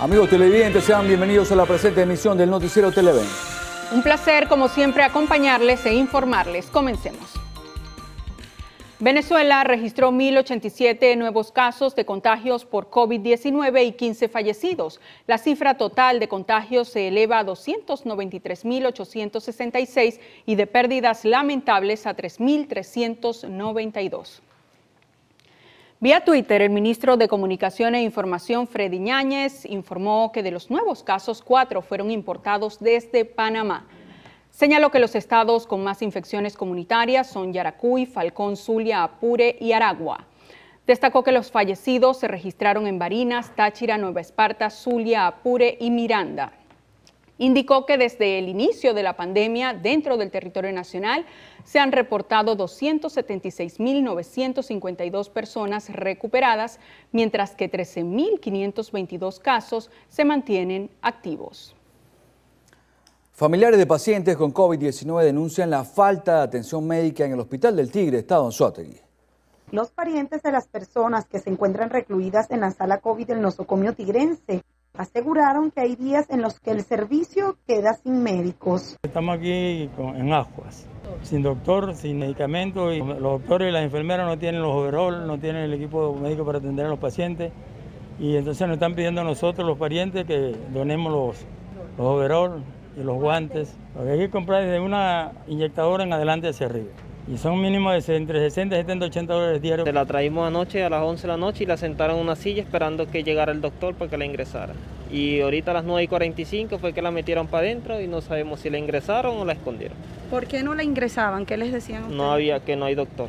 Amigos televidentes, sean bienvenidos a la presente emisión del Noticiero Televen. Un placer, como siempre, acompañarles e informarles. Comencemos. Venezuela registró 1.087 nuevos casos de contagios por COVID-19 y 15 fallecidos. La cifra total de contagios se eleva a 293.866 y de pérdidas lamentables a 3.392. Vía Twitter, el ministro de Comunicación e Información, Freddy Ñáñez, informó que de los nuevos casos, 4 fueron importados desde Panamá. Señaló que los estados con más infecciones comunitarias son Yaracuy, Falcón, Zulia, Apure y Aragua. Destacó que los fallecidos se registraron en Barinas, Táchira, Nueva Esparta, Zulia, Apure y Miranda. Indicó que desde el inicio de la pandemia dentro del territorio nacional se han reportado 276.952 personas recuperadas, mientras que 13.522 casos se mantienen activos. Familiares de pacientes con COVID-19 denuncian la falta de atención médica en el Hospital del Tigre, Estado Anzoátegui. Los parientes de las personas que se encuentran recluidas en la sala COVID del nosocomio tigrense aseguraron que hay días en los que el servicio queda sin médicos. Estamos aquí en aguas, sin doctor, sin medicamentos, y los doctores y las enfermeras no tienen los overall, no tienen el equipo médico para atender a los pacientes, y entonces nos están pidiendo a nosotros, los parientes, que donemos los overall y los guantes, porque hay que comprar desde una inyectadora en adelante hacia arriba. Y son mínimos de entre 60, 70, 80 dólares diarios. La traímos anoche a las 11 de la noche y la sentaron en una silla esperando que llegara el doctor para que la ingresara. Y ahorita a las 9:45 fue que la metieron para adentro y no sabemos si la ingresaron o la escondieron. ¿Por qué no la ingresaban? ¿Qué les decían ustedes? No había, que no hay doctor,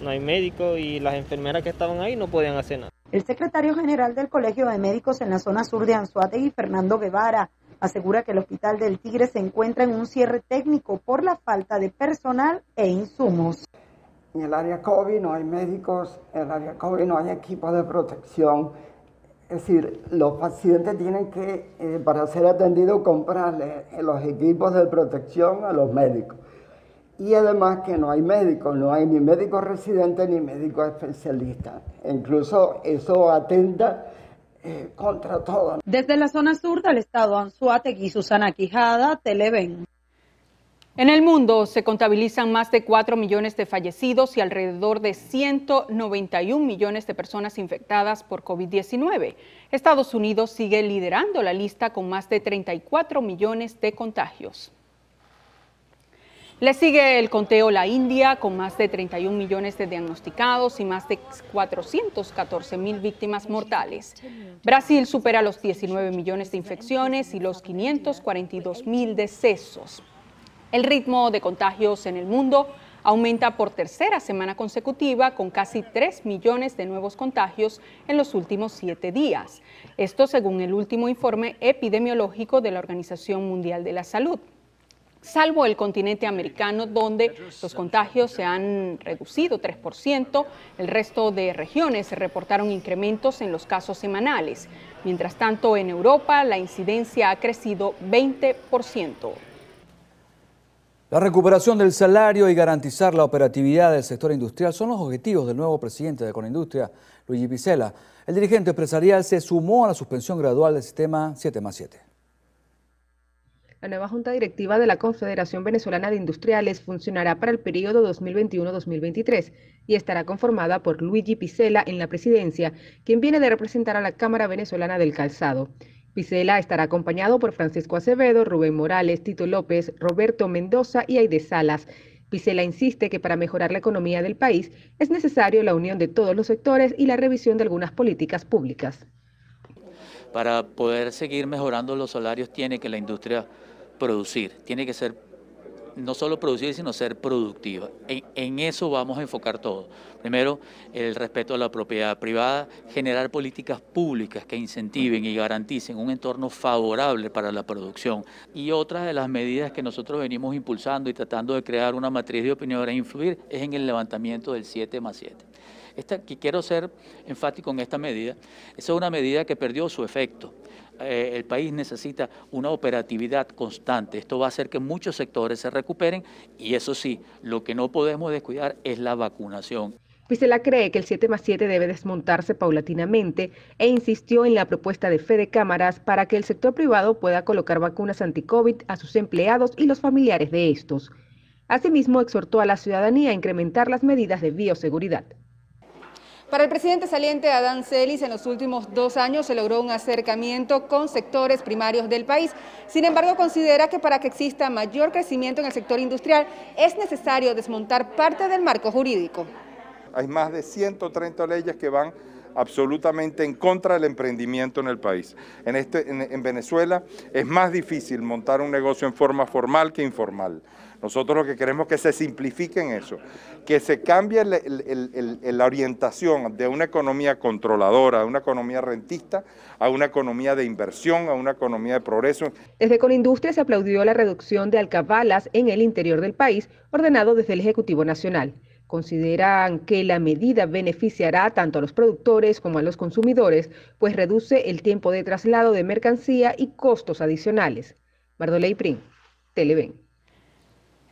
no hay médico y las enfermeras que estaban ahí no podían hacer nada. El secretario general del Colegio de Médicos en la zona sur de Anzoátegui, Fernando Guevara, asegura que el Hospital del Tigre se encuentra en un cierre técnico por la falta de personal e insumos. En el área COVID no hay médicos, en el área COVID no hay equipos de protección. Es decir, los pacientes tienen que, para ser atendidos, comprarle los equipos de protección a los médicos. Y además que no hay médicos, no hay ni médicos residentes ni médicos especialistas. Incluso eso atenta contra todo. Desde la zona sur del estado Anzoátegui, Susana Quijada, Televen. En el mundo se contabilizan más de 4 millones de fallecidos y alrededor de 191 millones de personas infectadas por COVID-19. Estados Unidos sigue liderando la lista con más de 34 millones de contagios. Le sigue el conteo la India, con más de 31 millones de diagnosticados y más de 414,000 víctimas mortales. Brasil supera los 19 millones de infecciones y los 542,000 decesos. El ritmo de contagios en el mundo aumenta por tercera semana consecutiva, con casi 3 millones de nuevos contagios en los últimos 7 días. Esto según el último informe epidemiológico de la Organización Mundial de la Salud. Salvo el continente americano, donde los contagios se han reducido 3%, el resto de regiones se reportaron incrementos en los casos semanales. Mientras tanto, en Europa, la incidencia ha crecido 20%. La recuperación del salario y garantizar la operatividad del sector industrial son los objetivos del nuevo presidente de Conindustria, Luigi Picella. El dirigente empresarial se sumó a la suspensión gradual del sistema 7+7. La nueva Junta Directiva de la Confederación Venezolana de Industriales funcionará para el periodo 2021-2023 y estará conformada por Luigi Picella en la presidencia, quien viene de representar a la Cámara Venezolana del Calzado. Picella estará acompañado por Francisco Acevedo, Rubén Morales, Tito López, Roberto Mendoza y Aide Salas. Picella insiste que para mejorar la economía del país es necesario la unión de todos los sectores y la revisión de algunas políticas públicas. Para poder seguir mejorando los salarios tiene que la industria producir, tiene que ser no solo producir, sino ser productiva. En eso vamos a enfocar todo. Primero, el respeto a la propiedad privada, generar políticas públicas que incentiven y garanticen un entorno favorable para la producción. Y otra de las medidas que nosotros venimos impulsando y tratando de crear una matriz de opinión e influir es en el levantamiento del 7+7. Que quiero ser enfático en esta medida, esa es una medida que perdió su efecto. El país necesita una operatividad constante. Esto va a hacer que muchos sectores se recuperen y eso sí, lo que no podemos descuidar es la vacunación. Pisela cree que el 7+7 debe desmontarse paulatinamente e insistió en la propuesta de Fede Cámaras para que el sector privado pueda colocar vacunas anti-COVID a sus empleados y los familiares de estos. Asimismo, exhortó a la ciudadanía a incrementar las medidas de bioseguridad. Para el presidente saliente Adán Celis, en los últimos 2 años se logró un acercamiento con sectores primarios del país. Sin embargo, considera que para que exista mayor crecimiento en el sector industrial es necesario desmontar parte del marco jurídico. Hay más de 130 leyes que van absolutamente en contra del emprendimiento en el país. En Venezuela es más difícil montar un negocio en forma formal que informal. Nosotros lo que queremos es que se simplifique en eso, que se cambie la orientación de una economía controladora, de una economía rentista, a una economía de inversión, a una economía de progreso. Desde Conindustria se aplaudió la reducción de alcabalas en el interior del país, ordenado desde el Ejecutivo Nacional. Consideran que la medida beneficiará tanto a los productores como a los consumidores, pues reduce el tiempo de traslado de mercancía y costos adicionales. Mardoley Prim, Televen.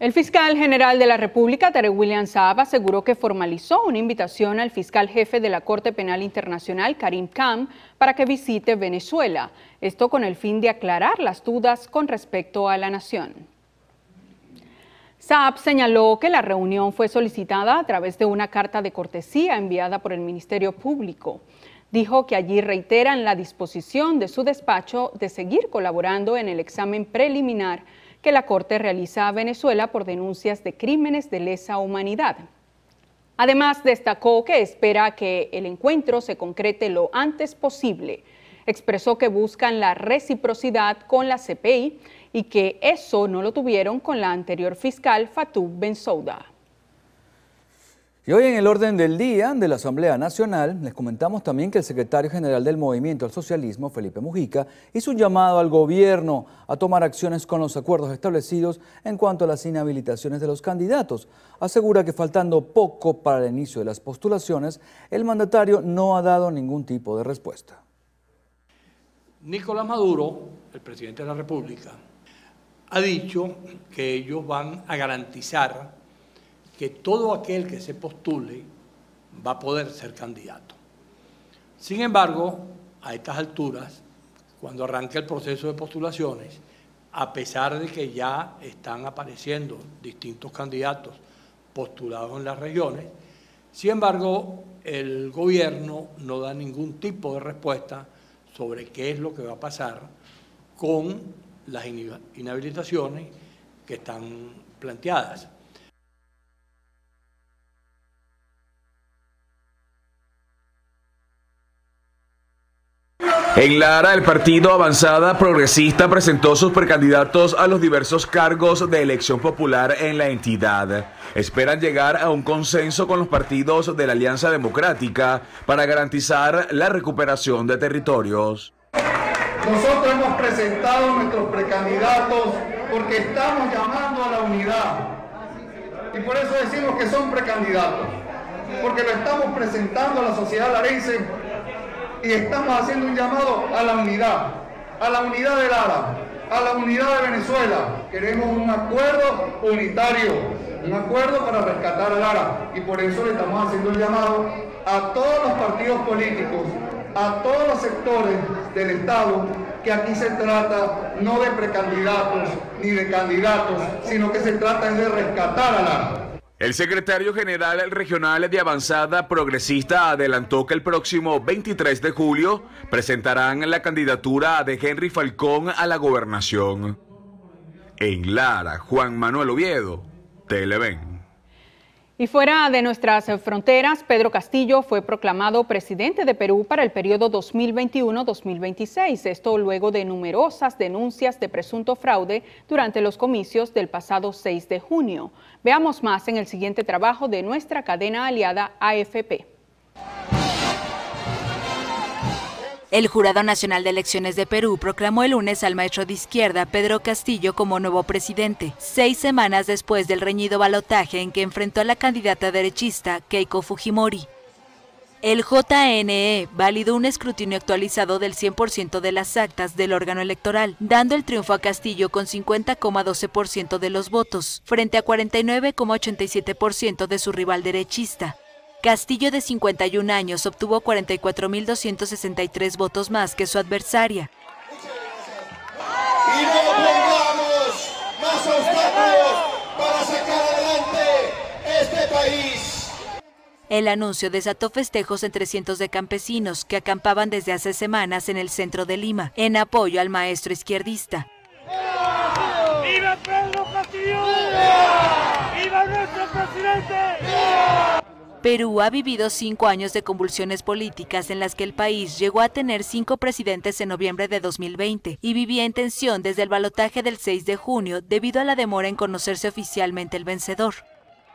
El fiscal general de la República, Tarek William Saab, aseguró que formalizó una invitación al fiscal jefe de la Corte Penal Internacional, Karim Khan, para que visite Venezuela. Esto con el fin de aclarar las dudas con respecto a la nación. Saab señaló que la reunión fue solicitada a través de una carta de cortesía enviada por el Ministerio Público. Dijo que allí reiteran la disposición de su despacho de seguir colaborando en el examen preliminar que la Corte realiza a Venezuela por denuncias de crímenes de lesa humanidad. Además, destacó que espera que el encuentro se concrete lo antes posible. Expresó que buscan la reciprocidad con la CPI y que eso no lo tuvieron con la anterior fiscal Fatou Bensouda. Y hoy en el orden del día de la Asamblea Nacional les comentamos también que el secretario general del Movimiento al Socialismo, Felipe Mujica, hizo un llamado al gobierno a tomar acciones con los acuerdos establecidos en cuanto a las inhabilitaciones de los candidatos. Asegura que faltando poco para el inicio de las postulaciones, el mandatario no ha dado ningún tipo de respuesta. Nicolás Maduro, el presidente de la República, ha dicho que ellos van a garantizar que todo aquel que se postule va a poder ser candidato. Sin embargo, a estas alturas, cuando arranque el proceso de postulaciones, a pesar de que ya están apareciendo distintos candidatos postulados en las regiones, sin embargo, el gobierno no da ningún tipo de respuesta sobre qué es lo que va a pasar con las inhabilitaciones que están planteadas. En Lara, el partido Avanzada Progresista presentó sus precandidatos a los diversos cargos de elección popular en la entidad. Esperan llegar a un consenso con los partidos de la Alianza Democrática para garantizar la recuperación de territorios. Nosotros hemos presentado nuestros precandidatos porque estamos llamando a la unidad. Y por eso decimos que son precandidatos, porque lo estamos presentando a la sociedad larense y estamos haciendo un llamado a la unidad de Lara, a la unidad de Venezuela. Queremos un acuerdo unitario, un acuerdo para rescatar a Lara, y por eso le estamos haciendo un llamado a todos los partidos políticos, a todos los sectores del Estado, que aquí se trata no de precandidatos ni de candidatos, sino que se trata de rescatar a Lara. El secretario general regional de Avanzada Progresista adelantó que el próximo 23 de julio presentarán la candidatura de Henry Falcón a la gobernación. En Lara, Juan Manuel Oviedo, Televen. Y fuera de nuestras fronteras, Pedro Castillo fue proclamado presidente de Perú para el periodo 2021-2026. Esto luego de numerosas denuncias de presunto fraude durante los comicios del pasado 6 de junio. Veamos más en el siguiente trabajo de nuestra cadena aliada AFP. El Jurado Nacional de Elecciones de Perú proclamó el lunes al maestro de izquierda Pedro Castillo como nuevo presidente, 6 semanas después del reñido balotaje en que enfrentó a la candidata derechista Keiko Fujimori. El JNE validó un escrutinio actualizado del 100% de las actas del órgano electoral, dando el triunfo a Castillo con 50,12% de los votos, frente a 49,87% de su rival derechista. Castillo, de 51 años, obtuvo 44.263 votos más que su adversaria. Y no pongamos más obstáculos para sacar adelante este país. El anuncio desató festejos entre cientos de campesinos que acampaban desde hace semanas en el centro de Lima, en apoyo al maestro izquierdista. ¡Viva Pedro Castillo! ¡Viva! ¡Viva nuestro presidente! ¡Viva! Perú ha vivido 5 años de convulsiones políticas en las que el país llegó a tener 5 presidentes en noviembre de 2020 y vivía en tensión desde el balotaje del 6 de junio debido a la demora en conocerse oficialmente el vencedor.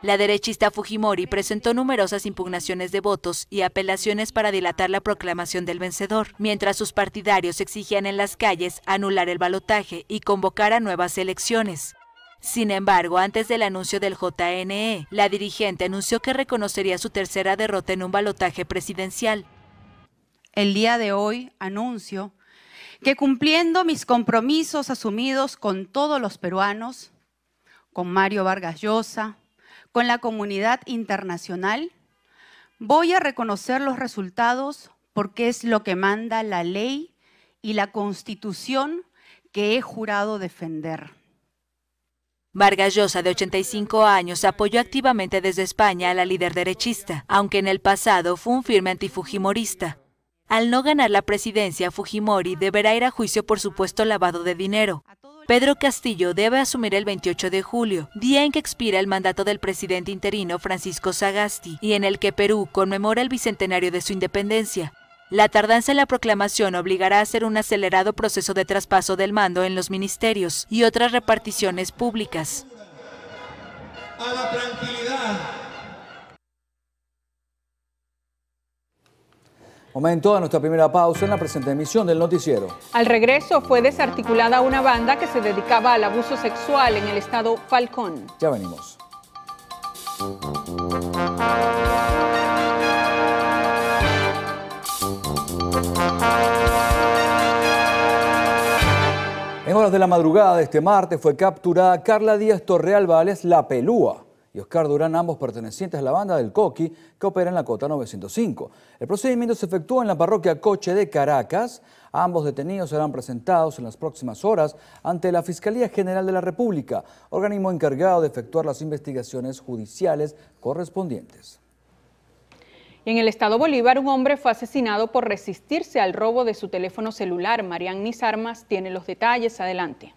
La derechista Fujimori presentó numerosas impugnaciones de votos y apelaciones para dilatar la proclamación del vencedor, mientras sus partidarios exigían en las calles anular el balotaje y convocar a nuevas elecciones. Sin embargo, antes del anuncio del JNE, la dirigente anunció que reconocería su tercera derrota en un balotaje presidencial. El día de hoy anuncio que, cumpliendo mis compromisos asumidos con todos los peruanos, con Mario Vargas Llosa, con la comunidad internacional, voy a reconocer los resultados porque es lo que manda la ley y la Constitución que he jurado defender. Vargas Llosa, de 85 años, apoyó activamente desde España a la líder derechista, aunque en el pasado fue un firme antifujimorista. Al no ganar la presidencia, Fujimori deberá ir a juicio por supuesto lavado de dinero. Pedro Castillo debe asumir el 28 de julio, día en que expira el mandato del presidente interino Francisco Sagasti, y en el que Perú conmemora el bicentenario de su independencia. La tardanza en la proclamación obligará a hacer un acelerado proceso de traspaso del mando en los ministerios y otras reparticiones públicas. A la tranquilidad. Momento de nuestra primera pausa en la presente emisión del noticiero. Al regreso fue desarticulada una banda que se dedicaba al abuso sexual en el estado Falcón. Ya venimos. En horas de la madrugada de este martes fue capturada Carla Díaz Torrealba, alias La Pelúa, y Oscar Durán, ambos pertenecientes a la banda del Coqui, que opera en la Cota 905. El procedimiento se efectuó en la parroquia Coche de Caracas. Ambos detenidos serán presentados en las próximas horas ante la Fiscalía General de la República, organismo encargado de efectuar las investigaciones judiciales correspondientes. Y en el estado Bolívar, un hombre fue asesinado por resistirse al robo de su teléfono celular. Mariannis Armas tiene los detalles. Adelante.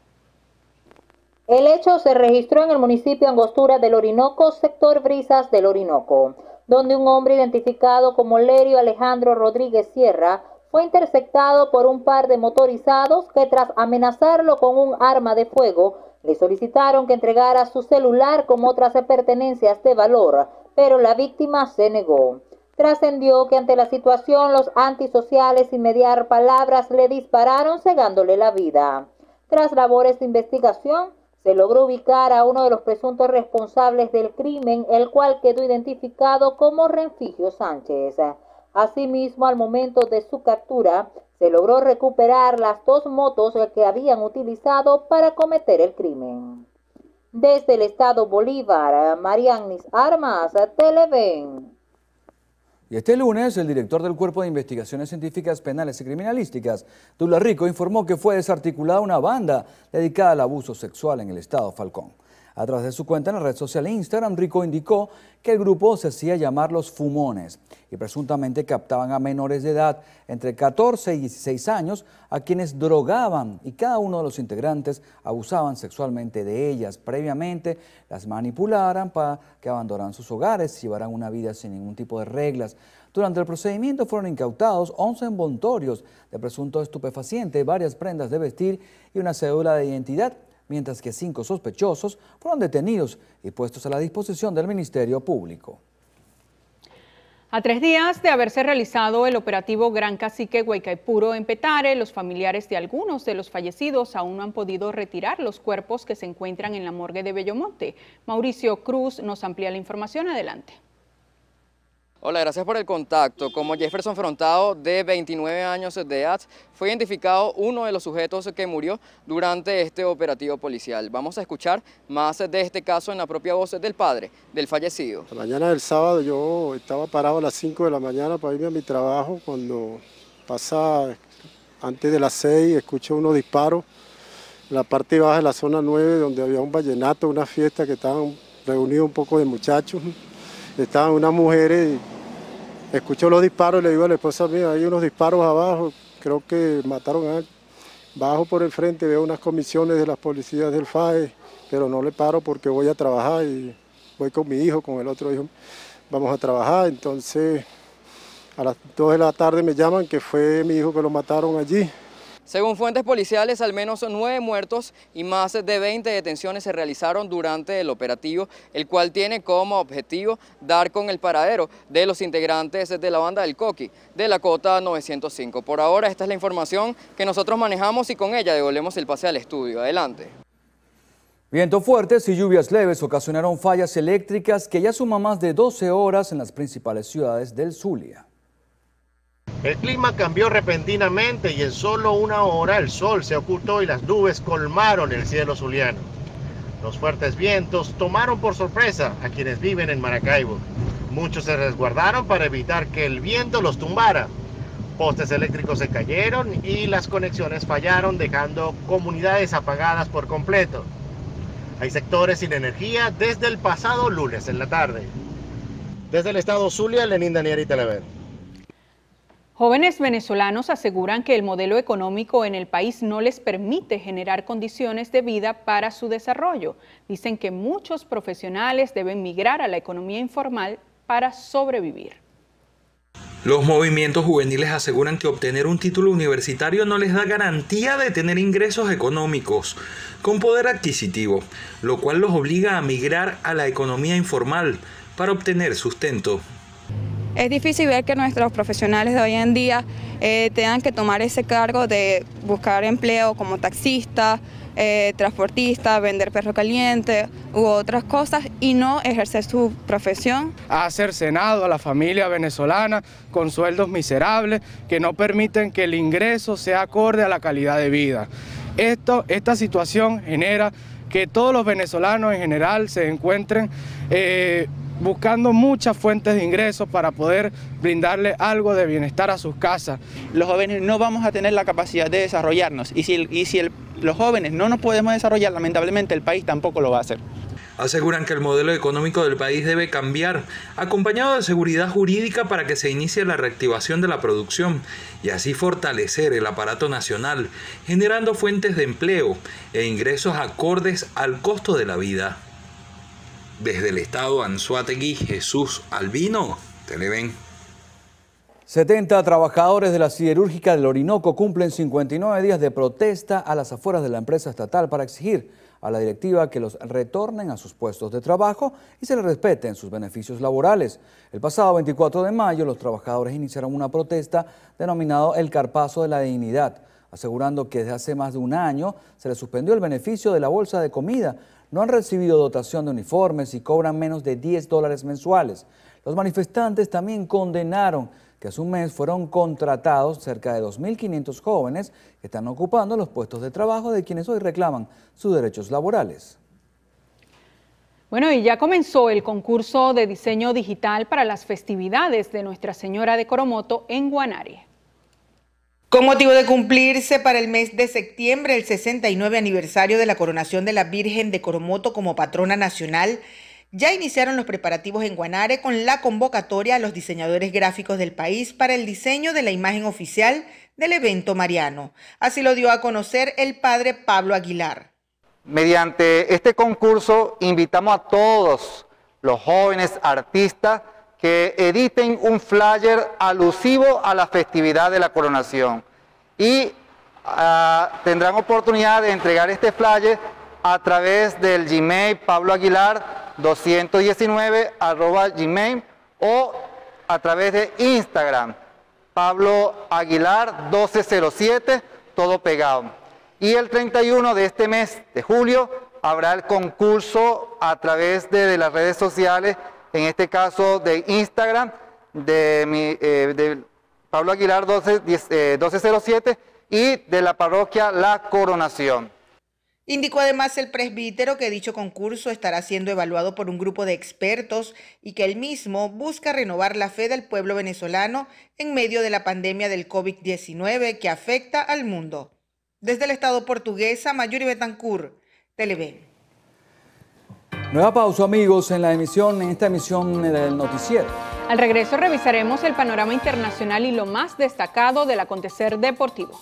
El hecho se registró en el municipio Angostura del Orinoco, sector Brisas del Orinoco, donde un hombre identificado como Lerio Alejandro Rodríguez Sierra fue interceptado por un par de motorizados que, tras amenazarlo con un arma de fuego, le solicitaron que entregara su celular como otras pertenencias de valor, pero la víctima se negó. Trascendió que ante la situación los antisociales, sin mediar palabras, le dispararon cegándole la vida. Tras labores de investigación, se logró ubicar a uno de los presuntos responsables del crimen, el cual quedó identificado como Renfigio Sánchez. Asimismo, al momento de su captura, se logró recuperar las 2 motos que habían utilizado para cometer el crimen. Desde el estado Bolívar, Mariannis Armas, Televen. Y este lunes, el director del Cuerpo de Investigaciones Científicas Penales y Criminalísticas, Douglas Rico, informó que fue desarticulada una banda dedicada al abuso sexual en el estado Falcón. A través de su cuenta en la red social Instagram, Rico indicó que el grupo se hacía llamar Los Fumones y presuntamente captaban a menores de edad entre 14 y 16 años a quienes drogaban, y cada uno de los integrantes abusaban sexualmente de ellas. Previamente las manipularan para que abandonaran sus hogares y llevaran una vida sin ningún tipo de reglas. Durante el procedimiento fueron incautados 11 envoltorios de presunto estupefaciente, varias prendas de vestir y una cédula de identidad, mientras que 5 sospechosos fueron detenidos y puestos a la disposición del Ministerio Público. A 3 días de haberse realizado el operativo Gran Cacique Guaycaipuro en Petare, los familiares de algunos de los fallecidos aún no han podido retirar los cuerpos que se encuentran en la morgue de Bellomonte. Mauricio Cruz nos amplía la información. Adelante. Hola, gracias por el contacto. Como Jefferson Frontado, de 29 años de edad, fue identificado uno de los sujetos que murió durante este operativo policial. Vamos a escuchar más de este caso en la propia voz del padre del fallecido. La mañana del sábado yo estaba parado a las 5 de la mañana para irme a mi trabajo. Cuando pasa antes de las 6, escucho unos disparos en la parte baja de la zona 9, donde había un vallenato, una fiesta que estaban reunidos un poco de muchachos. Estaban unas mujeres y escucho los disparos y le digo a la esposa mía, hay unos disparos abajo, creo que mataron a alguien. Bajo por el frente, veo unas comisiones de las policías del FAE, pero no le paro porque voy a trabajar y voy con mi hijo, con el otro hijo, vamos a trabajar. Entonces a las 2 de la tarde me llaman que fue mi hijo que lo mataron allí. Según fuentes policiales, al menos 9 muertos y más de 20 detenciones se realizaron durante el operativo, el cual tiene como objetivo dar con el paradero de los integrantes de la banda del Coqui, de la Cota 905. Por ahora, esta es la información que nosotros manejamos y con ella devolvemos el pase al estudio. Adelante. Vientos fuertes y lluvias leves ocasionaron fallas eléctricas que ya suman más de 12 horas en las principales ciudades del Zulia. El clima cambió repentinamente y en solo una hora el sol se ocultó y las nubes colmaron el cielo zuliano. Los fuertes vientos tomaron por sorpresa a quienes viven en Maracaibo. Muchos se resguardaron para evitar que el viento los tumbara. Postes eléctricos se cayeron y las conexiones fallaron, dejando comunidades apagadas por completo. Hay sectores sin energía desde el pasado lunes en la tarde. Desde el estado Zulia, Lenín Daniel y Telever. Jóvenes venezolanos aseguran que el modelo económico en el país no les permite generar condiciones de vida para su desarrollo. Dicen que muchos profesionales deben migrar a la economía informal para sobrevivir. Los movimientos juveniles aseguran que obtener un título universitario no les da garantía de tener ingresos económicos con poder adquisitivo, lo cual los obliga a migrar a la economía informal para obtener sustento. Es difícil ver que nuestros profesionales de hoy en día tengan que tomar ese cargo de buscar empleo como taxista, transportista, vender perro caliente u otras cosas y no ejercer su profesión. Ha cercenado a la familia venezolana con sueldos miserables que no permiten que el ingreso sea acorde a la calidad de vida. Esta situación genera que todos los venezolanos en general se encuentren buscando muchas fuentes de ingresos para poder brindarle algo de bienestar a sus casas. Los jóvenes no vamos a tener la capacidad de desarrollarnos y si los jóvenes no nos podemos desarrollar, lamentablemente el país tampoco lo va a hacer. Aseguran que el modelo económico del país debe cambiar, acompañado de seguridad jurídica para que se inicie la reactivación de la producción y así fortalecer el aparato nacional, generando fuentes de empleo e ingresos acordes al costo de la vida. Desde el estado Anzoátegui, Jesús Albino, Televen. 70 trabajadores de la siderúrgica del Orinoco cumplen 59 días de protesta a las afueras de la empresa estatal para exigir a la directiva que los retornen a sus puestos de trabajo y se les respeten sus beneficios laborales. El pasado 24 de mayo, los trabajadores iniciaron una protesta denominado El Carpazo de la Dignidad, asegurando que desde hace más de un año se les suspendió el beneficio de la bolsa de comida, no han recibido dotación de uniformes y cobran menos de $10 mensuales. Los manifestantes también condenaron que hace un mes fueron contratados cerca de 2.500 jóvenes que están ocupando los puestos de trabajo de quienes hoy reclaman sus derechos laborales. Bueno, y ya comenzó el concurso de diseño digital para las festividades de Nuestra Señora de Coromoto en Guanare. Con motivo de cumplirse para el mes de septiembre el 69 aniversario de la coronación de la Virgen de Coromoto como patrona nacional, ya iniciaron los preparativos en Guanare con la convocatoria a los diseñadores gráficos del país para el diseño de la imagen oficial del evento mariano. Así lo dio a conocer el padre Pablo Aguilar. Mediante este concurso invitamos a todos los jóvenes artistas que editen un flyer alusivo a la festividad de la coronación y tendrán oportunidad de entregar este flyer a través del Gmail pabloaguilar219@gmail o a través de Instagram pabloaguilar1207, todo pegado. Y el 31 de este mes de julio habrá el concurso a través de las redes sociales, en este caso de Instagram, de Pablo Aguilar 1207 y de la parroquia La Coronación. Indicó además el presbítero que dicho concurso estará siendo evaluado por un grupo de expertos y que el mismo busca renovar la fe del pueblo venezolano en medio de la pandemia del COVID-19 que afecta al mundo. Desde el estado portuguesa, Mayuri Betancourt, Televen. Nueva pausa, amigos, en esta emisión del noticiero. Al regreso revisaremos el panorama internacional y lo más destacado del acontecer deportivo.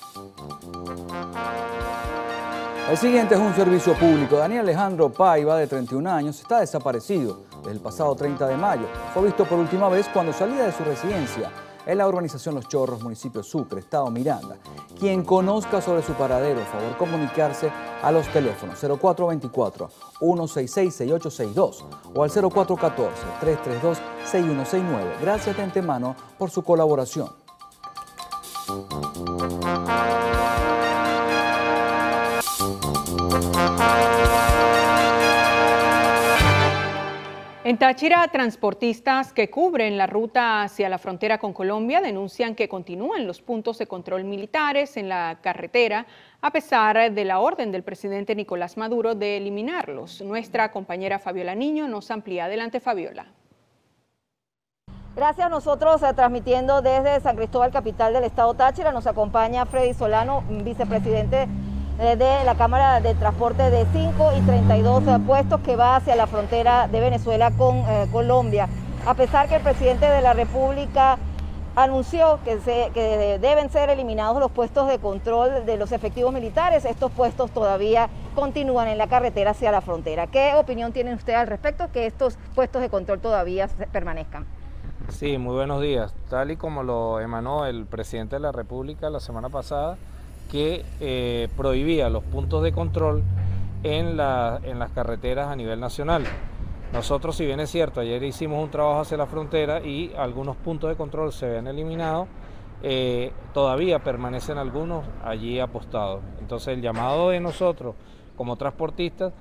El siguiente es un servicio público. Daniel Alejandro Paiva, de 31 años, está desaparecido desde el pasado 30 de mayo. Fue visto por última vez cuando salía de su residencia en la urbanización Los Chorros, municipio Sucre, estado Miranda. Quien conozca sobre su paradero, favor comunicarse a los teléfonos 0424-166-6862 o al 0414-332-6169. Gracias de antemano por su colaboración. En Táchira, transportistas que cubren la ruta hacia la frontera con Colombia denuncian que continúan los puntos de control militares en la carretera a pesar de la orden del presidente Nicolás Maduro de eliminarlos. Nuestra compañera Fabiola Niño nos amplía. Adelante, Fabiola. Gracias. Nosotros transmitiendo desde San Cristóbal, capital del estado Táchira, nos acompaña Freddy Solano, vicepresidente de la Cámara de Transporte de 5 y 32 puestos que va hacia la frontera de Venezuela con Colombia. A pesar que el presidente de la República anunció que deben ser eliminados los puestos de control de los efectivos militares, estos puestos todavía continúan en la carretera hacia la frontera. ¿Qué opinión tiene usted al respecto que estos puestos de control todavía permanezcan? Sí, muy buenos días. Tal y como lo emanó el presidente de la República la semana pasada, que prohibía los puntos de control en las carreteras a nivel nacional. Nosotros, si bien es cierto, ayer hicimos un trabajo hacia la frontera y algunos puntos de control se habían eliminado, todavía permanecen algunos allí apostados. Entonces el llamado de nosotros como transportistas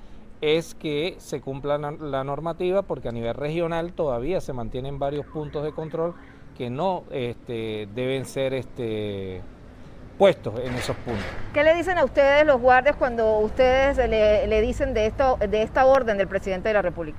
es que se cumpla la normativa, porque a nivel regional todavía se mantienen varios puntos de control que no deben ser puestos en esos puntos. ¿Qué le dicen a ustedes los guardias cuando ustedes le dicen de esta orden del presidente de la República?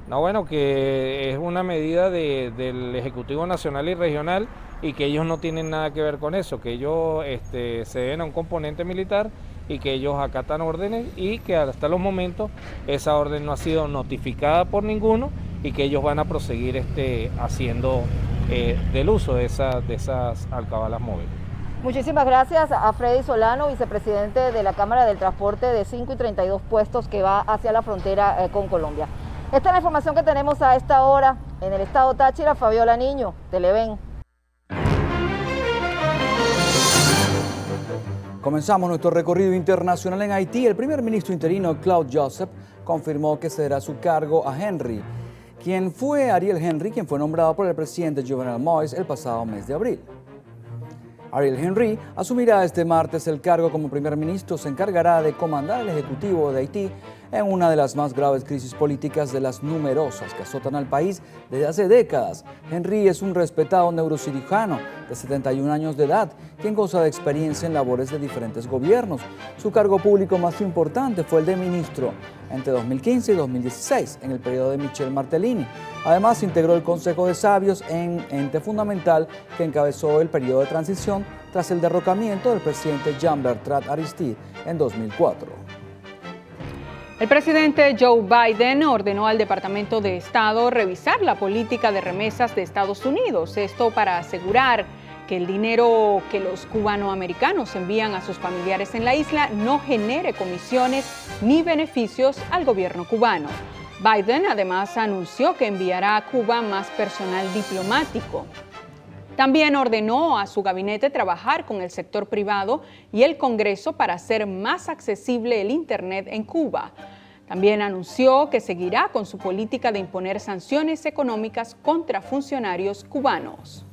No, bueno, que es una medida del Ejecutivo Nacional y Regional y que ellos no tienen nada que ver con eso, que ellos se deben a un componente militar y que ellos acatan órdenes y que hasta los momentos esa orden no ha sido notificada por ninguno y que ellos van a proseguir haciendo del uso de esas alcabalas móviles. Muchísimas gracias a Freddy Solano, vicepresidente de la Cámara del Transporte de 5 y 32 puestos que va hacia la frontera con Colombia. Esta es la información que tenemos a esta hora en el estado Táchira. Fabiola Niño, Televen. Comenzamos nuestro recorrido internacional en Haití. El primer ministro interino Claude Joseph confirmó que cederá su cargo a Ariel Henry, quien fue nombrado por el presidente Jovenel Moïse el pasado mes de abril. Ariel Henry asumirá este martes el cargo como primer ministro. Se encargará de comandar el Ejecutivo de Haití en una de las más graves crisis políticas de las numerosas que azotan al país desde hace décadas. Henry es un respetado neurocirujano de 71 años de edad, quien goza de experiencia en labores de diferentes gobiernos. Su cargo público más importante fue el de ministro entre 2015 y 2016, en el periodo de Michel Martelly. Además, integró el Consejo de Sabios, ente fundamental que encabezó el periodo de transición tras el derrocamiento del presidente Jean-Bertrand Aristide en 2004. El presidente Joe Biden ordenó al Departamento de Estado revisar la política de remesas de Estados Unidos, esto para asegurar que el dinero que los cubanoamericanos envían a sus familiares en la isla no genere comisiones ni beneficios al gobierno cubano. Biden además anunció que enviará a Cuba más personal diplomático. También ordenó a su gabinete trabajar con el sector privado y el Congreso para hacer más accesible el Internet en Cuba. También anunció que seguirá con su política de imponer sanciones económicas contra funcionarios cubanos.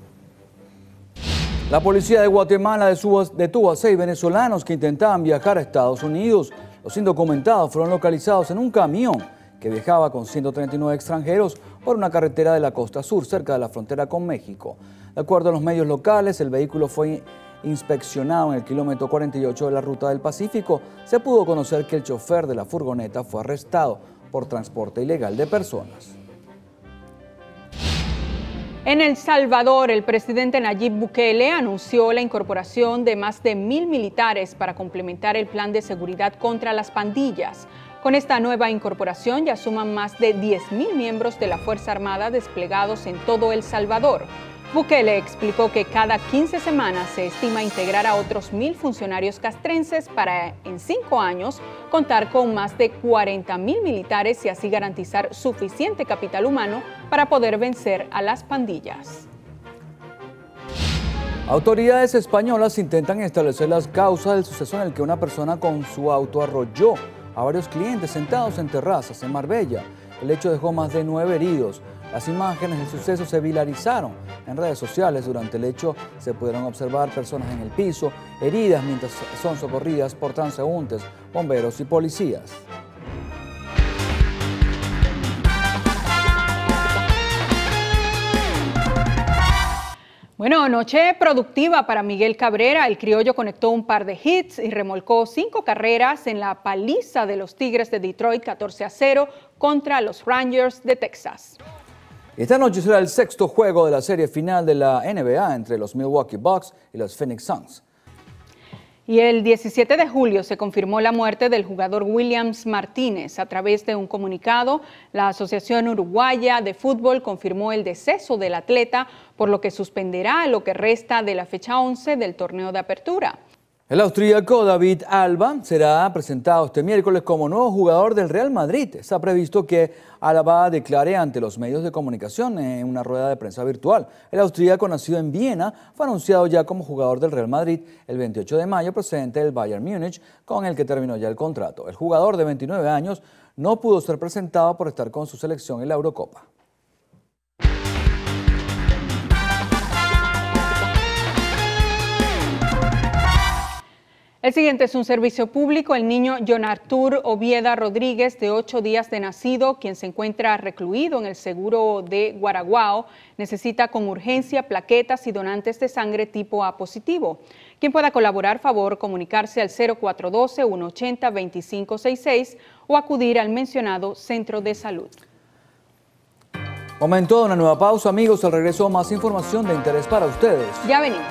La policía de Guatemala detuvo a 6 venezolanos que intentaban viajar a Estados Unidos. Los indocumentados fueron localizados en un camión que viajaba con 139 extranjeros por una carretera de la costa sur, cerca de la frontera con México. De acuerdo a los medios locales, el vehículo fue inspeccionado en el kilómetro 48 de la Ruta del Pacífico. Se pudo conocer que el chofer de la furgoneta fue arrestado por transporte ilegal de personas. En El Salvador, el presidente Nayib Bukele anunció la incorporación de más de 1.000 militares para complementar el plan de seguridad contra las pandillas. Con esta nueva incorporación ya suman más de 10.000 miembros de la Fuerza Armada desplegados en todo El Salvador. Bukele explicó que cada 15 semanas se estima integrar a otros 1.000 funcionarios castrenses para, en 5 años, contar con más de 40.000 militares y así garantizar suficiente capital humano para poder vencer a las pandillas. Autoridades españolas intentan establecer las causas del suceso en el que una persona con su auto arrolló a varios clientes sentados en terrazas en Marbella. El hecho dejó más de 9 heridos. Las imágenes del suceso se viralizaron en redes sociales. Durante el hecho se pudieron observar personas en el piso, heridas mientras son socorridas por transeúntes, bomberos y policías. Bueno, noche productiva para Miguel Cabrera. El criollo conectó un par de hits y remolcó 5 carreras en la paliza de los Tigres de Detroit 14-0 contra los Rangers de Texas. Esta noche será el 6º juego de la serie final de la NBA entre los Milwaukee Bucks y los Phoenix Suns. Y el 17 de julio se confirmó la muerte del jugador Williams Martínez. A través de un comunicado, la Asociación Uruguaya de Fútbol confirmó el deceso del atleta, por lo que suspenderá lo que resta de la fecha 11 del torneo de apertura. El austríaco David Alaba será presentado este miércoles como nuevo jugador del Real Madrid. Está previsto que Alaba declare ante los medios de comunicación en una rueda de prensa virtual. El austríaco, nacido en Viena, fue anunciado ya como jugador del Real Madrid el 28 de mayo, procedente del Bayern Múnich, con el que terminó ya el contrato. El jugador de 29 años no pudo ser presentado por estar con su selección en la Eurocopa. El siguiente es un servicio público. El niño John Artur Ovieda Rodríguez, de 8 días de nacido, quien se encuentra recluido en el seguro de Guaraguao, necesita con urgencia plaquetas y donantes de sangre tipo A positivo. Quien pueda colaborar, favor comunicarse al 0412-180-2566 o acudir al mencionado centro de salud. Momento de una nueva pausa, amigos. Al regreso, más información de interés para ustedes. Ya venimos.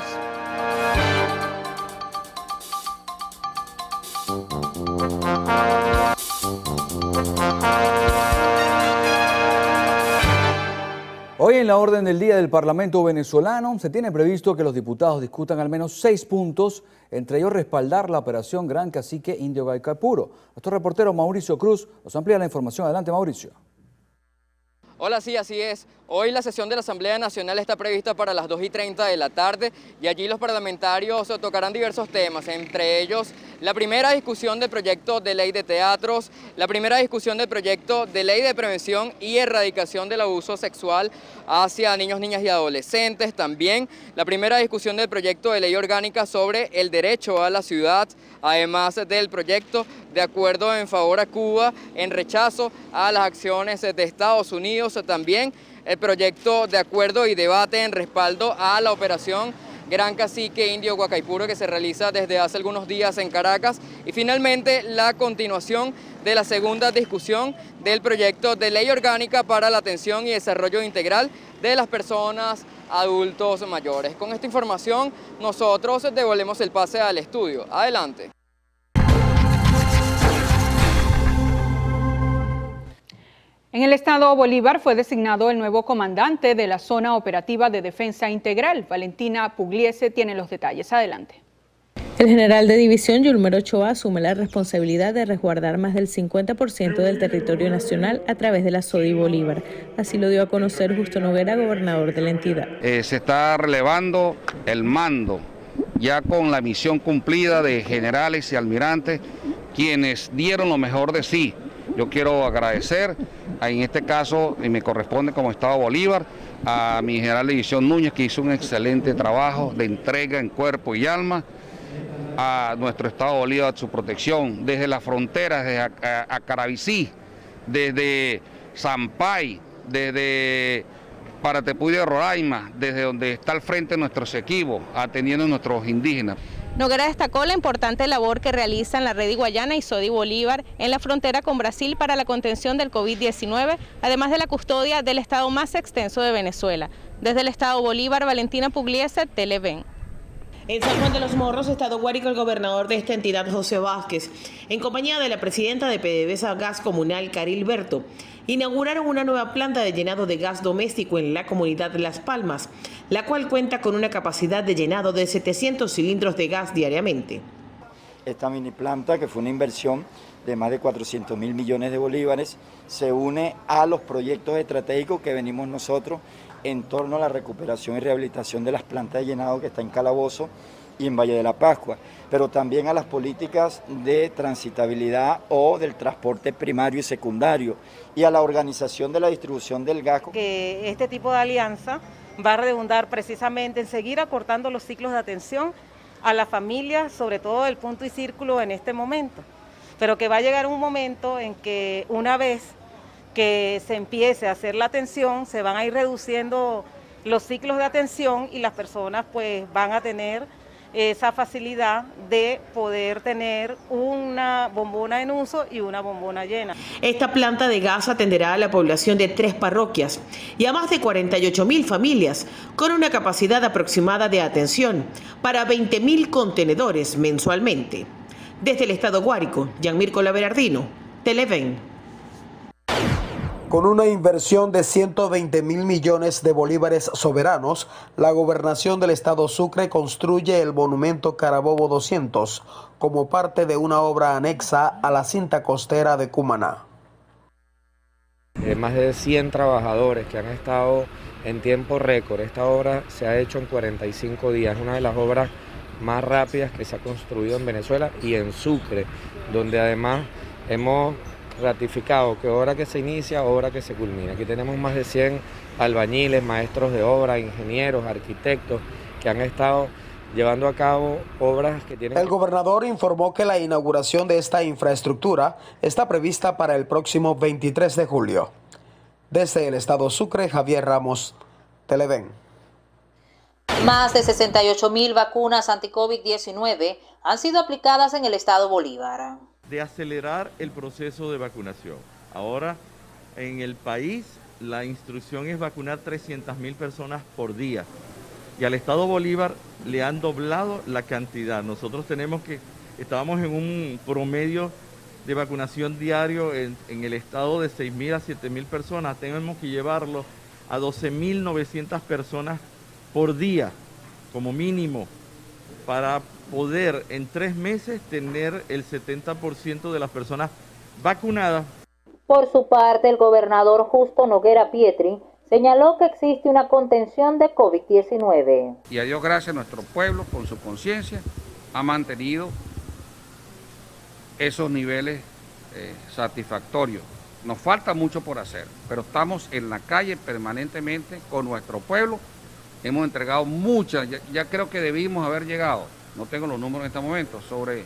Hoy en la orden del día del Parlamento venezolano se tiene previsto que los diputados discutan al menos 6 puntos, entre ellos respaldar la operación Gran Cacique Indio Guaycapuro. Nuestro reportero Mauricio Cruz nos amplía la información. Adelante, Mauricio. Hola, sí, así es. Hoy la sesión de la Asamblea Nacional está prevista para las 2:30 de la tarde y allí los parlamentarios tocarán diversos temas, entre ellos la primera discusión del proyecto de ley de teatros, la primera discusión del proyecto de ley de prevención y erradicación del abuso sexual hacia niños, niñas y adolescentes, también la primera discusión del proyecto de ley orgánica sobre el derecho a la ciudad, además del proyecto de acuerdo en favor a Cuba en rechazo a las acciones de Estados Unidos, también el proyecto de acuerdo y debate en respaldo a la operación Gran Cacique Indio Guaycapuro que se realiza desde hace algunos días en Caracas y finalmente la continuación de la segunda discusión del proyecto de ley orgánica para la atención y desarrollo integral de las personas adultos mayores. Con esta información nosotros devolvemos el pase al estudio. Adelante. En el estado Bolívar fue designado el nuevo comandante de la Zona Operativa de Defensa Integral. Valentina Pugliese tiene los detalles. Adelante. El general de división Yulmer Ochoa asume la responsabilidad de resguardar más del 50% del territorio nacional a través de la SODI Bolívar. Así lo dio a conocer Justo Noguera, gobernador de la entidad. Se está relevando el mando, ya con la misión cumplida de generales y almirantes, quienes dieron lo mejor de sí. Yo quiero agradecer, en este caso, y me corresponde como Estado Bolívar, a mi general de división Núñez, que hizo un excelente trabajo de entrega en cuerpo y alma a nuestro Estado Bolívar, su protección, desde las fronteras, desde Acarabicí, desde Sampay, desde Paratepuy de Roraima, desde donde está al frente nuestros equipos, atendiendo a nuestros indígenas. Noguera destacó la importante labor que realizan la Red Guayana y Sodi Bolívar en la frontera con Brasil para la contención del COVID-19, además de la custodia del estado más extenso de Venezuela. Desde el estado Bolívar, Valentina Pugliese, Televen. En San Juan de los Morros, estado Guárico, el gobernador de esta entidad, José Vázquez, en compañía de la presidenta de PDVSA Gas Comunal, Caril Berto, inauguraron una nueva planta de llenado de gas doméstico en la comunidad de Las Palmas, la cual cuenta con una capacidad de llenado de 700 cilindros de gas diariamente. Esta mini planta, que fue una inversión de más de 400.000 millones de bolívares, se une a los proyectos estratégicos que venimos nosotros en torno a la recuperación y rehabilitación de las plantas de llenado que está en Calabozo y en Valle de la Pascua, pero también a las políticas de transitabilidad o del transporte primario y secundario y a la organización de la distribución del gas. Que este tipo de alianza va a redundar precisamente en seguir acortando los ciclos de atención a la familia, sobre todo el punto y círculo en este momento, pero que va a llegar un momento en que una vez que se empiece a hacer la atención, se van a ir reduciendo los ciclos de atención y las personas pues van a tener esa facilidad de poder tener una bombona en uso y una bombona llena. Esta planta de gas atenderá a la población de 3 parroquias y a más de 48.000 familias, con una capacidad aproximada de atención para 20.000 contenedores mensualmente. Desde el estado Guárico, Gianmirko Laberardino, Televen. Con una inversión de 120.000 millones de bolívares soberanos, la gobernación del estado Sucre construye el monumento Carabobo 200 como parte de una obra anexa a la cinta costera de Cumaná. Más de 100 trabajadores que han estado en tiempo récord. Esta obra se ha hecho en 45 días, una de las obras más rápidas que se ha construido en Venezuela y en Sucre, donde además hemos ratificado que obra que se inicia, obra que se culmina. Aquí tenemos más de 100 albañiles, maestros de obra, ingenieros, arquitectos que han estado llevando a cabo obras que tienen... El gobernador informó que la inauguración de esta infraestructura está prevista para el próximo 23 de julio. Desde el estado Sucre, Javier Ramos, Televen. Más de 68.000 vacunas anti-COVID-19 han sido aplicadas en el estado Bolívar. De acelerar el proceso de vacunación. Ahora en el país la instrucción es vacunar 300.000 personas por día y al estado Bolívar le han doblado la cantidad. Nosotros estábamos en un promedio de vacunación diario en el estado de 6.000 a 7.000 personas, tenemos que llevarlo a 12.900 personas por día como mínimo para poder en 3 meses tener el 70% de las personas vacunadas. Por su parte, el gobernador Justo Noguera Pietri señaló que existe una contención de COVID-19. Y a Dios gracias, nuestro pueblo con su conciencia ha mantenido esos niveles satisfactorios. Nos falta mucho por hacer, pero estamos en la calle permanentemente con nuestro pueblo. Hemos entregado muchas, ya creo que debimos haber llegado. No tengo los números en este momento, sobre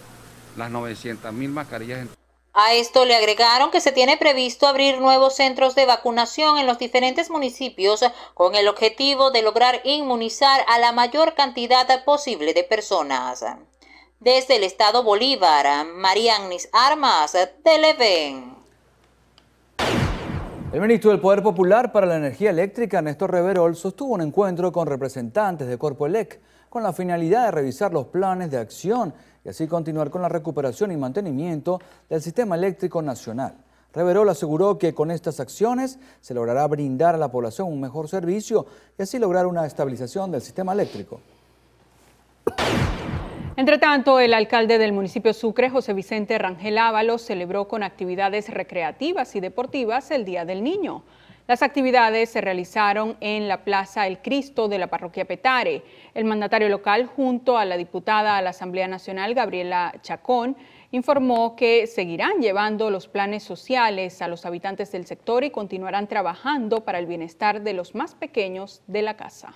las 900.000 mascarillas. A esto le agregaron que se tiene previsto abrir nuevos centros de vacunación en los diferentes municipios con el objetivo de lograr inmunizar a la mayor cantidad posible de personas. Desde el estado Bolívar, Marianis Armas, Televen. El ministro del Poder Popular para la Energía Eléctrica, Néstor Reverol, sostuvo un encuentro con representantes de Corpoelec con la finalidad de revisar los planes de acción y así continuar con la recuperación y mantenimiento del sistema eléctrico nacional. Reverol aseguró que con estas acciones se logrará brindar a la población un mejor servicio y así lograr una estabilización del sistema eléctrico. Entre tanto, el alcalde del municipio Sucre, José Vicente Rangel Ábalos, celebró con actividades recreativas y deportivas el Día del Niño. Las actividades se realizaron en la Plaza El Cristo de la parroquia Petare. El mandatario local, junto a la diputada a la Asamblea Nacional, Gabriela Chacón, informó que seguirán llevando los planes sociales a los habitantes del sector y continuarán trabajando para el bienestar de los más pequeños de la casa.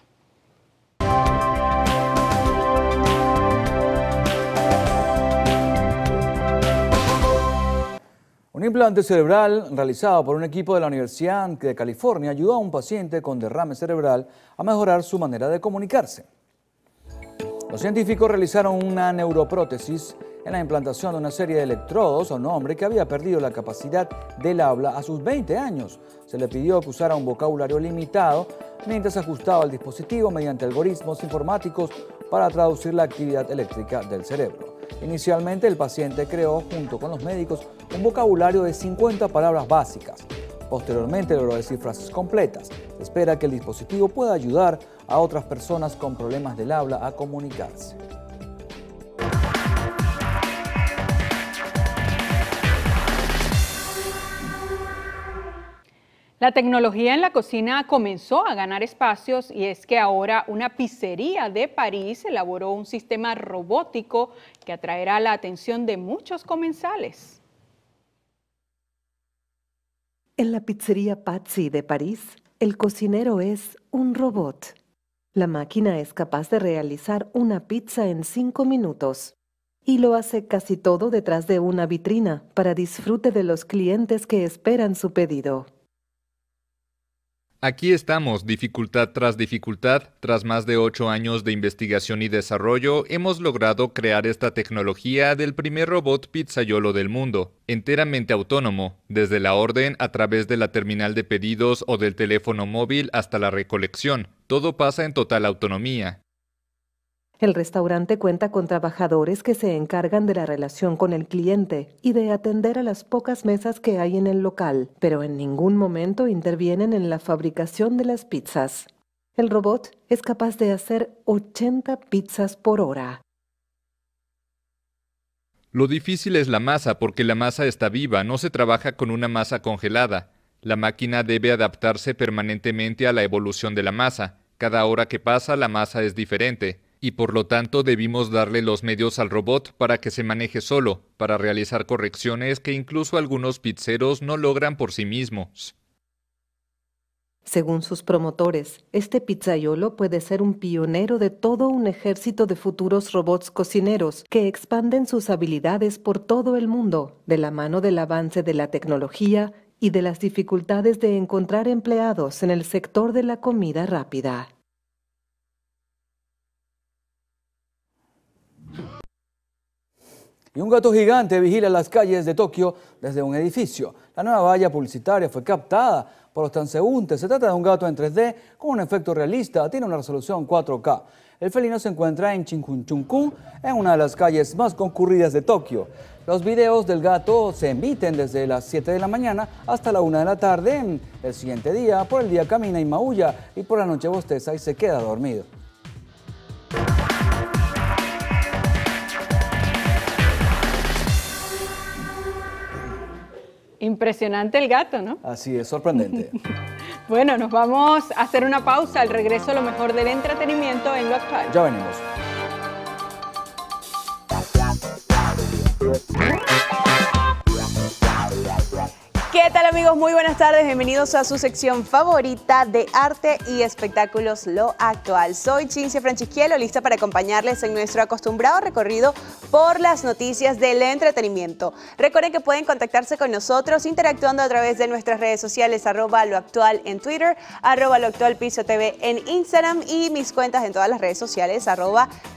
Un implante cerebral realizado por un equipo de la Universidad de California ayudó a un paciente con derrame cerebral a mejorar su manera de comunicarse. Los científicos realizaron una neuroprótesis en la implantación de una serie de electrodos a un hombre que había perdido la capacidad del habla a sus 20 años. Se le pidió que usara un vocabulario limitado mientras ajustaba el dispositivo mediante algoritmos informáticos para traducir la actividad eléctrica del cerebro. Inicialmente, el paciente creó, junto con los médicos, un vocabulario de 50 palabras básicas. Posteriormente logró decir frases completas. Se espera que el dispositivo pueda ayudar a otras personas con problemas del habla a comunicarse. La tecnología en la cocina comenzó a ganar espacios y es que ahora una pizzería de París elaboró un sistema robótico que atraerá la atención de muchos comensales. En la pizzería Pazzi de París, el cocinero es un robot. La máquina es capaz de realizar una pizza en 5 minutos y lo hace casi todo detrás de una vitrina para disfrute de los clientes que esperan su pedido. Aquí estamos, dificultad, tras más de 8 años de investigación y desarrollo, hemos logrado crear esta tecnología del primer robot pizzaiolo del mundo, enteramente autónomo, desde la orden a través de la terminal de pedidos o del teléfono móvil hasta la recolección. Todo pasa en total autonomía. El restaurante cuenta con trabajadores que se encargan de la relación con el cliente y de atender a las pocas mesas que hay en el local, pero en ningún momento intervienen en la fabricación de las pizzas. El robot es capaz de hacer 80 pizzas por hora. Lo difícil es la masa, porque la masa está viva, no se trabaja con una masa congelada. La máquina debe adaptarse permanentemente a la evolución de la masa. Cada hora que pasa, la masa es diferente. Y por lo tanto debimos darle los medios al robot para que se maneje solo, para realizar correcciones que incluso algunos pizzeros no logran por sí mismos. Según sus promotores, este pizzaiolo puede ser un pionero de todo un ejército de futuros robots cocineros que expanden sus habilidades por todo el mundo, de la mano del avance de la tecnología y de las dificultades de encontrar empleados en el sector de la comida rápida. Y un gato gigante vigila las calles de Tokio desde un edificio. La nueva valla publicitaria fue captada por los transeúntes. Se trata de un gato en 3D con un efecto realista. Tiene una resolución 4K. El felino se encuentra en Shinjuku, en una de las calles más concurridas de Tokio. Los videos del gato se emiten desde las 7 de la mañana hasta la 1 de la tarde. El siguiente día, por el día camina y maulla y por la noche bosteza y se queda dormido. Impresionante el gato, ¿no? Así es, sorprendente. Bueno, nos vamos a hacer una pausa. Al regreso, lo mejor del entretenimiento en Lo Actual. Ya venimos. ¿Qué tal, amigos? Muy buenas tardes, bienvenidos a su sección favorita de arte y espectáculos, Lo Actual. Soy Cintia Franchisquielo, lista para acompañarles en nuestro acostumbrado recorrido por las noticias del entretenimiento. Recuerden que pueden contactarse con nosotros interactuando a través de nuestras redes sociales, @loactual en Twitter, @loactualpisotv en Instagram y mis cuentas en todas las redes sociales,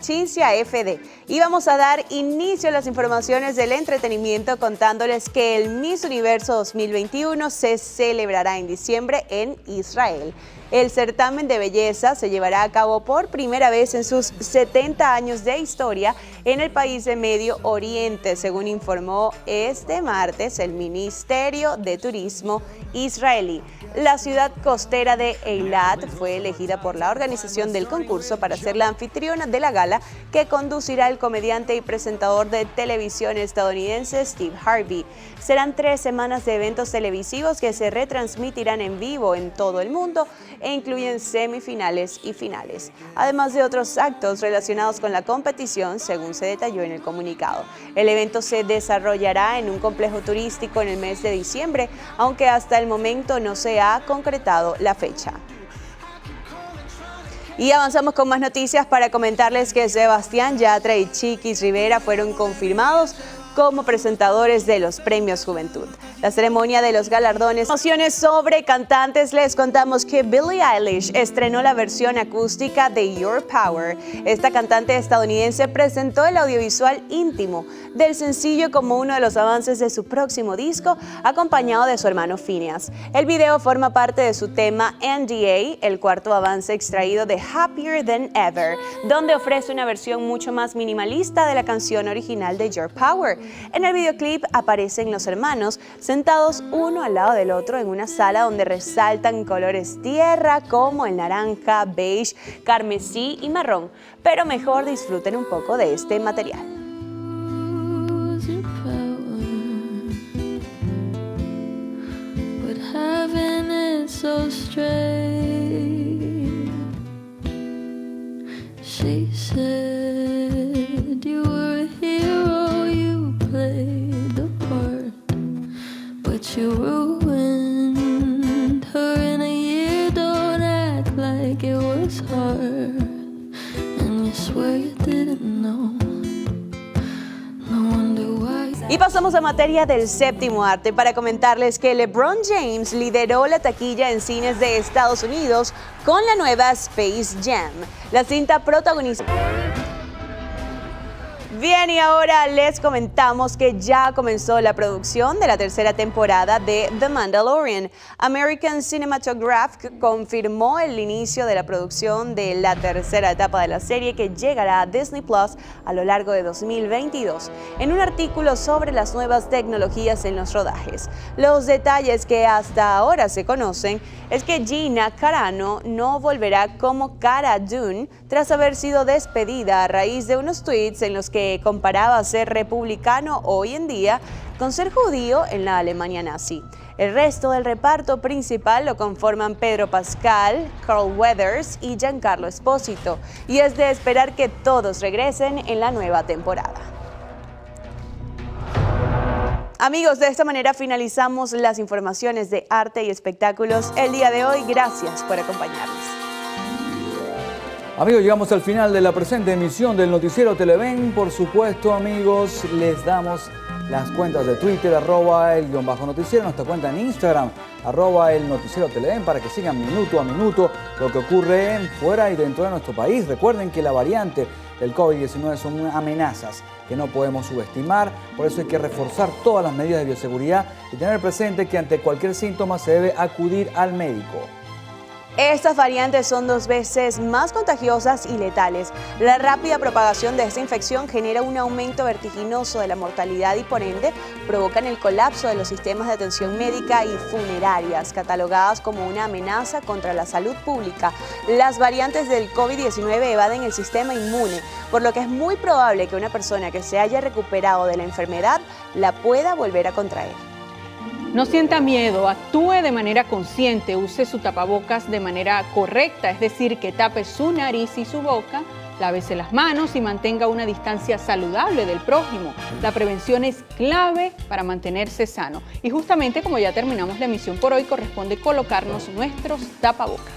@CinciaFD. Y vamos a dar inicio a las informaciones del entretenimiento contándoles que el Miss Universo 2021 se celebrará en diciembre en Israel. El certamen de belleza se llevará a cabo por primera vez en sus 70 años de historia en el país de Medio Oriente, según informó este martes el Ministerio de Turismo israelí. La ciudad costera de Eilat fue elegida por la organización del concurso para ser la anfitriona de la gala que conducirá el comediante y presentador de televisión estadounidense Steve Harvey. Serán 3 semanas de eventos televisivos que se retransmitirán en vivo en todo el mundo e incluyen semifinales y finales, además de otros actos relacionados con la competición, según se detalló en el comunicado. El evento se desarrollará en un complejo turístico en el mes de diciembre, aunque hasta el momento no se ha concretado la fecha. Y avanzamos con más noticias para comentarles que Sebastián Yatra y Chiquis Rivera fueron confirmados como presentadores de los Premios Juventud. la ceremonia de los galardones. Emociones sobre cantantes, les contamos que Billie Eilish estrenó la versión acústica de Your Power. Esta cantante estadounidense presentó el audiovisual íntimo del sencillo como uno de los avances de su próximo disco, acompañado de su hermano Phineas. El video forma parte de su tema NDA, el cuarto avance extraído de Happier Than Ever, donde ofrece una versión mucho más minimalista de la canción original de Your Power. En el videoclip aparecen los hermanos sentados uno al lado del otro en una sala donde resaltan colores tierra como el naranja, beige, carmesí y marrón. Pero mejor disfruten un poco de este material. She said you were a hero, you played the part, but you ruined her in a year. Don't act like it was hard, and you swear you didn't know. No wonder why. Y pasamos a materia del séptimo arte para comentarles que LeBron James lideró la taquilla en cines de Estados Unidos con la nueva Space Jam. La cinta protagonizada. Bien, y ahora les comentamos que ya comenzó la producción de la tercera temporada de The Mandalorian. American Cinematograph confirmó el inicio de la producción de la tercera etapa de la serie, que llegará a Disney Plus a lo largo de 2022, en un artículo sobre las nuevas tecnologías en los rodajes. Los detalles que hasta ahora se conocen es que Gina Carano no volverá como Cara Dune tras haber sido despedida a raíz de unos tweets en los que comparaba ser republicano hoy en día con ser judío en la Alemania nazi. El resto del reparto principal lo conforman Pedro Pascal, Carl Weathers y Giancarlo Esposito, y es de esperar que todos regresen en la nueva temporada. Amigos, de esta manera finalizamos las informaciones de arte y espectáculos el día de hoy. Gracias por acompañarnos. Amigos, llegamos al final de la presente emisión del Noticiero Televen. Por supuesto, amigos, les damos las cuentas de Twitter, @el_noticiero, nuestra cuenta en Instagram, @el Noticiero Televen, para que sigan minuto a minuto lo que ocurre fuera y dentro de nuestro país. Recuerden que la variante del COVID-19 son amenazas que no podemos subestimar, por eso hay que reforzar todas las medidas de bioseguridad y tener presente que ante cualquier síntoma se debe acudir al médico. Estas variantes son 2 veces más contagiosas y letales. La rápida propagación de esta infección genera un aumento vertiginoso de la mortalidad y por ende provocan el colapso de los sistemas de atención médica y funerarias, catalogadas como una amenaza contra la salud pública. Las variantes del COVID-19 evaden el sistema inmune, por lo que es muy probable que una persona que se haya recuperado de la enfermedad la pueda volver a contraer. No sienta miedo, actúe de manera consciente, use su tapabocas de manera correcta, es decir, que tape su nariz y su boca, lávese las manos y mantenga una distancia saludable del prójimo. La prevención es clave para mantenerse sano. Y justamente como ya terminamos la emisión por hoy, corresponde colocarnos nuestros tapabocas.